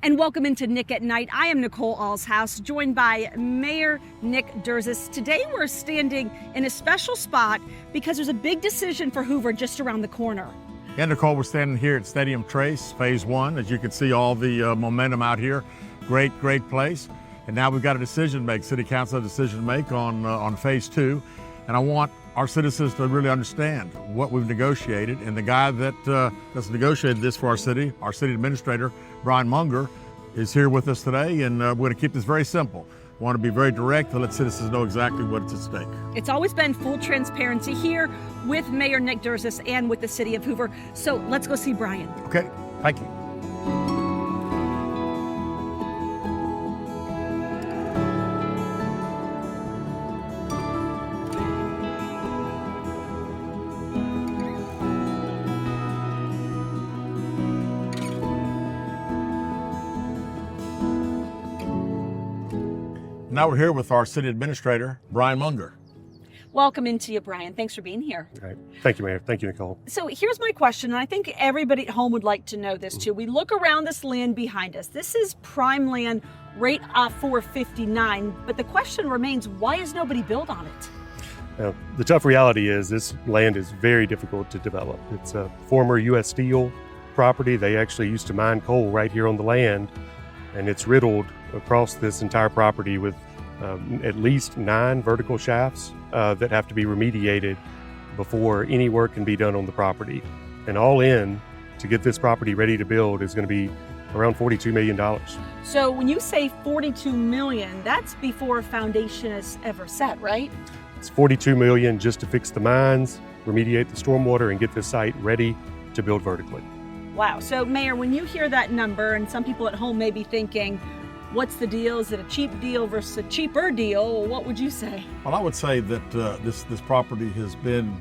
And welcome into Nick at Night. I am Nicole Allshouse, joined by Mayor Nick Derzis. Today we're standing in a special spot because there's a big decision for Hoover just around the corner. Yeah, Nicole, we're standing here at Stadium Trace, Phase 1. As you can see, all the momentum out here. Great place. And now we've got a decision to make, City Council a decision to make on Phase 2. And I want our citizens to really understand what we've negotiated. And the guy that's negotiated this for our City Administrator Brian Muenger, is here with us today. And we're going to keep this very simple. We want to be very direct to let citizens know exactly what's at stake. It's always been full transparency here with Mayor Nick Derzis and with the City of Hoover. So let's go see Brian. Okay, thank you. Now we're here with our City Administrator, Brian Muenger. Welcome into you, Brian. Thanks for being here. All right. Thank you, Mayor. Thank you, Nicole. So here's my question, and I think everybody at home would like to know this too. We look around this land behind us. This is prime land right off 459, but the question remains, why is nobody built on it? Now, the tough reality is this land is very difficult to develop. It's a former U.S. Steel property. They actually used to mine coal right here on the land, and it's riddled across this entire property with at least 9 vertical shafts that have to be remediated before any work can be done on the property. And all in, to get this property ready to build is going to be around $42 million. So when you say $42 million, that's before a foundation is ever set, right? It's $42 million just to fix the mines, remediate the stormwater, and get this site ready to build vertically. Wow. So Mayor, when you hear that number, and some people at home may be thinking, what's the deal? Is it a cheap deal versus a cheaper deal? What would you say? Well, I would say that this property has been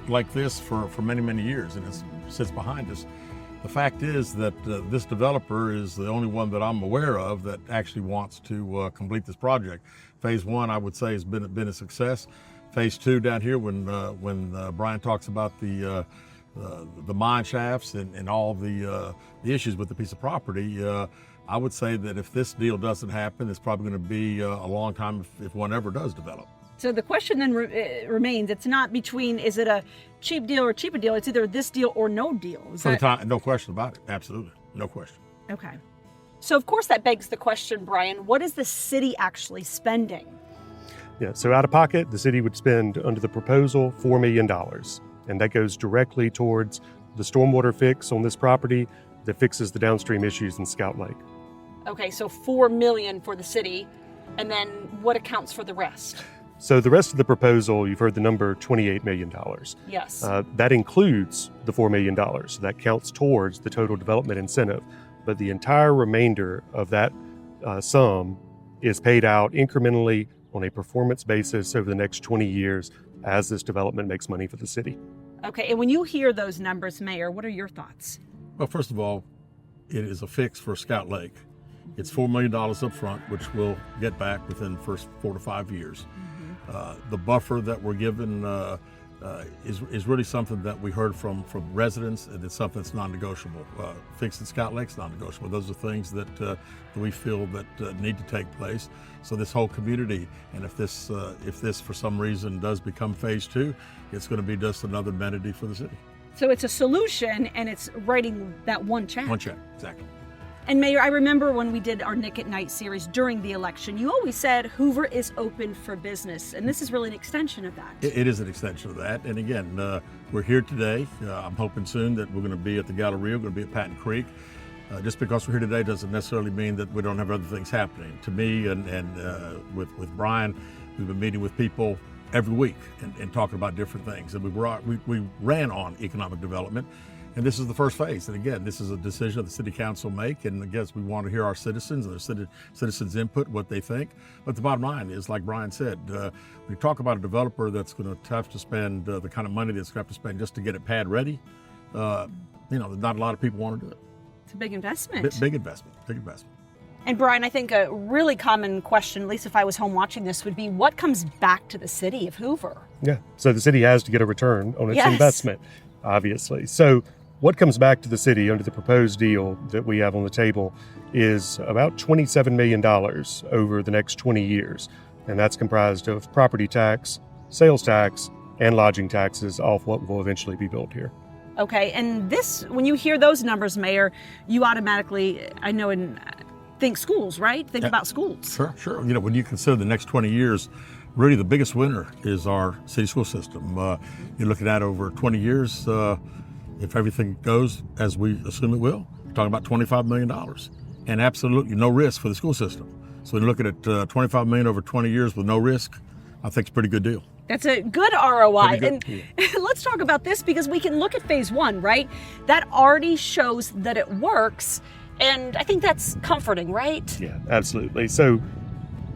like this for many years, and it sits behind us. The fact is that this developer is the only one that I'm aware of that actually wants to complete this project. Phase 1, I would say, has been a success. Phase 2 down here, when Brian talks about the mine shafts and all the issues with the piece of property, I would say that if this deal doesn't happen, it's probably going to be a long time if one ever does develop. So the question then remains, it's not between, is it a cheap deal or cheaper deal? It's either this deal or no deal. No question about it. Absolutely. No question. Okay. So of course that begs the question, Brian, what is the city actually spending? Yeah, so out of pocket, the city would spend under the proposal $4 million. And that goes directly towards the stormwater fix on this property that fixes the downstream issues in Scout Lake. Okay, so $4 million for the city, and then what accounts for the rest? So the rest of the proposal, you've heard the number $28 million. Yes. That includes the $4 million. That counts towards the total development incentive. But the entire remainder of that sum is paid out incrementally on a performance basis over the next 20 years as this development makes money for the city. Okay, and when you hear those numbers, Mayor, what are your thoughts? Well, first of all, it is a fix for Scout Lake. It's $4 million up front, which we'll get back within the first 4 to 5 years. The buffer that we're given is really something that we heard from residents, and it's something that's non-negotiable. Fixing Scout Lake's non-negotiable. Those are things that we feel that need to take place. So this whole community, and if this for some reason does become Phase 2, it's going to be just another amenity for the city. So it's a solution, and it's writing that one check. One check, exactly. And Mayor, I remember when we did our Nick at Night series during the election, you always said Hoover is open for business, and this is really an extension of that. It is an extension of that, and again, we're here today. I'm hoping soon that we're going to be at the Galleria, we're going to be at Patton Creek. Just because we're here today doesn't necessarily mean that we don't have other things happening. To me and with Brian, we've been meeting with people every week and talking about different things. And we ran on economic development, and this is the first phase. And again, this is a decision the City Council make, and I guess we want to hear our citizens and their citizens' input, what they think. But the bottom line is, like Brian said, when you talk about a developer that's going to have to spend the kind of money that's going to have to spend just to get it pad ready, not a lot of people want to do it. It's a big investment. Big investment. And Brian, I think a really common question, at least if I was home watching this, would be what comes back to the city of Hoover? Yeah, so the city has to get a return on its investment, obviously. So What comes back to the city under the proposed deal that we have on the table is about $27 million over the next 20 years. And that's comprised of property tax, sales tax, and lodging taxes off what will eventually be built here. Okay, and this, when you hear those numbers, Mayor, you automatically, I know, think schools, right? Think about schools. Sure. You know, when you consider the next 20 years, really the biggest winner is our city school system. You're looking at over 20 years, if everything goes as we assume it will, we're talking about $25 million. And absolutely no risk for the school system. So when you're looking at $25 million over 20 years with no risk, I think it's a pretty good deal. That's a good ROI. Good. And let's talk about this because we can look at phase one, right? That already shows that it works. And I think that's comforting, right? Yeah, absolutely. So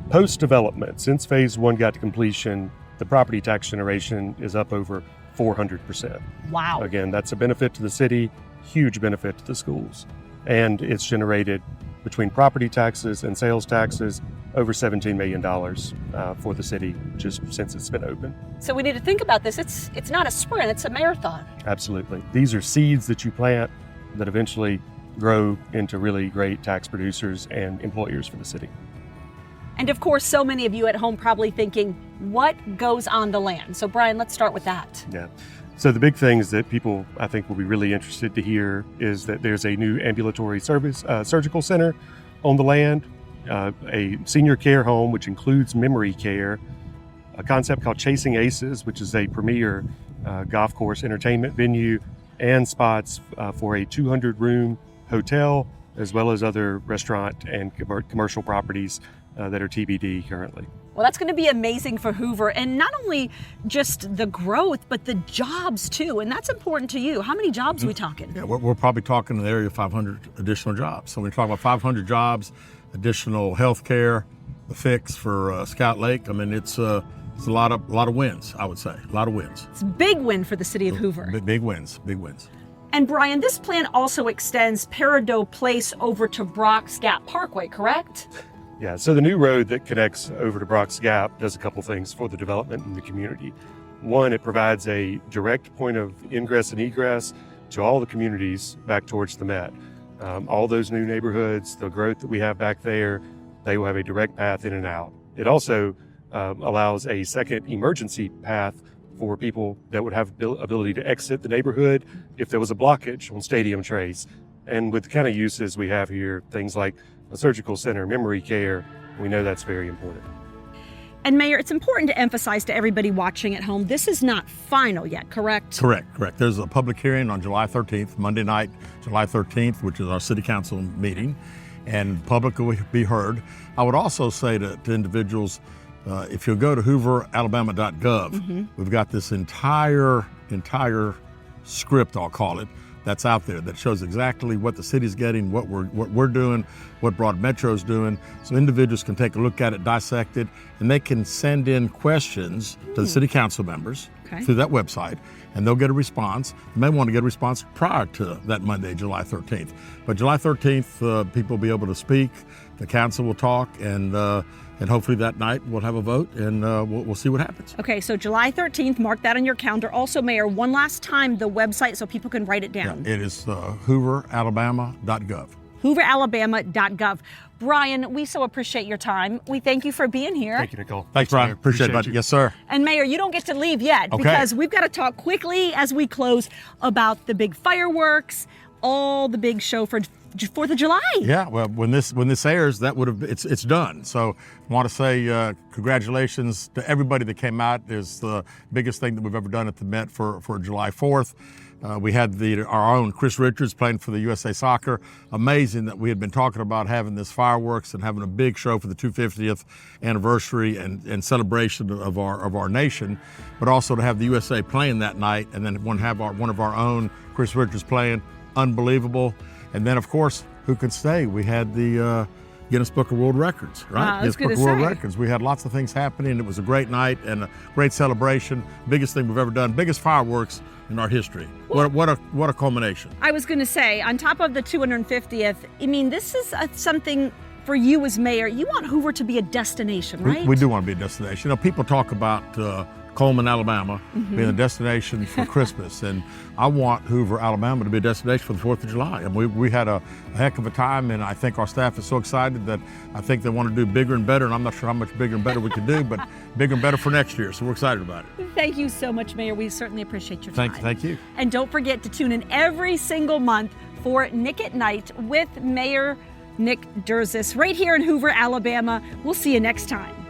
post-development, since phase one got to completion, the property tax generation is up over 400%. Wow. Again, that's a benefit to the city, huge benefit to the schools. And it's generated between property taxes and sales taxes over $17 million for the city just since it's been open. So we need to think about this. It's not a sprint, it's a marathon. Absolutely. These are seeds that you plant that eventually grow into really great tax producers and employers for the city. And of course, so many of you at home probably thinking, what goes on the land? So Brian, let's start with that. Yeah. So the big things that people, I think, will be really interested to hear is that there's a new ambulatory surgical center on the land, a senior care home, which includes memory care, a concept called Chasing Aces, which is a premier golf course entertainment venue, and spots for a 200-room hotel, as well as other restaurant and commercial properties that are TBD currently. Well, that's going to be amazing for Hoover, and not only just the growth, but the jobs too, and that's important to you. How many jobs are we talking? Yeah, we're probably talking in the area of 500 additional jobs. So when we talk about 500 jobs, additional health care, the fix for Scout Lake, I mean, it's a lot of wins, I would say, a lot of wins. It's a big win for the city of Hoover. Big wins. And Brian, this plan also extends Peridot Place over to Brock's Gap Parkway, correct? Yeah, so the new road that connects over to Brock's Gap does a couple things for the development in the community. One, it provides a direct point of ingress and egress to all the communities back towards the Met. All those new neighborhoods, the growth that we have back there, they will have a direct path in and out. It also allows a second emergency path for people that would have the ability to exit the neighborhood if there was a blockage on Stadium Trace. And with the kind of uses we have here, things like a surgical center, memory care, we know that's very important. And Mayor, it's important to emphasize to everybody watching at home, this is not final yet, correct? Correct. There's a public hearing on July 13th, Monday night, July 13th, which is our city council meeting, and public will be heard. I would also say to individuals, if you'll go to hooveralabama.gov, we've got this entire script, I'll call it, that's out there that shows exactly what the city's getting, what we're doing, what Broad Metro's doing. So individuals can take a look at it, dissect it, and they can send in questions to the city council members through that website, and they'll get a response. You may want to get a response prior to that Monday, July 13th. But July 13th, people will be able to speak, the council will talk, and hopefully that night we'll have a vote, and we'll see what happens. Okay, so July 13th, mark that on your calendar. Also, Mayor, one last time, the website so people can write it down. Yeah, it is hooveralabama.gov. hooveralabama.gov. Brian, we so appreciate your time. We thank you for being here. Thank you, Nicole. Thanks, Brian. Appreciate it, buddy. Yes, sir. And Mayor, you don't get to leave yet because we've got to talk quickly as we close about the big fireworks, all the big show for 4th of July. Yeah, well, when this airs, it's done. So I want to say congratulations to everybody that came out. It's the biggest thing that we've ever done at the Met for July 4th. We had our own Chris Richards playing for the USA Soccer. Amazing that we had been talking about having this fireworks and having a big show for the 250th anniversary and celebration of our nation, but also to have the USA playing that night and then have one of our own Chris Richards playing. Unbelievable. And then, of course, who can stay? We had the Guinness Book of World Records, right? Guinness Book of World Records. We had lots of things happening. It was a great night and a great celebration. Biggest thing we've ever done. Biggest fireworks in our history. What a culmination. I was going to say, on top of the 250th, I mean, this is something for you as mayor. You want Hoover to be a destination, right? We do want to be a destination. You know, people talk about Coleman, Alabama, being a destination for Christmas. And I want Hoover, Alabama to be a destination for the 4th of July. And we had a heck of a time, and I think our staff is so excited that I think they want to do bigger and better, and I'm not sure how much bigger and better we can do, but bigger and better for next year. So we're excited about it. Thank you so much, Mayor. We certainly appreciate your time. Thank you. And don't forget to tune in every single month for Nick at Night with Mayor Nick Derzis right here in Hoover, Alabama. We'll see you next time.